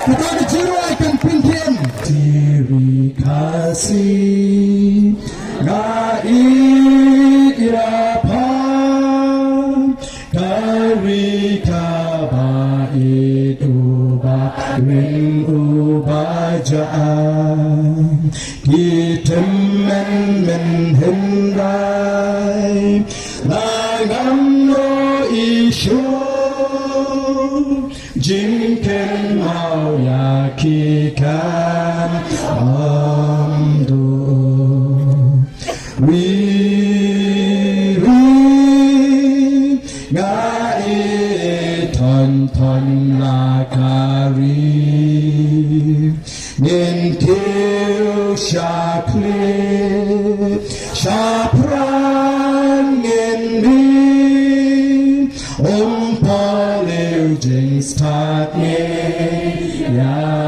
Kita dicurahkan pinkin diri kasih ngait irapam dari kaba itu bakwin ubajaan kita men hendai nagam no isu Jinken mau yakikan amdu Wiri ngai ton lakari Nintil syapran ngendi Paul Jing start me, yeah,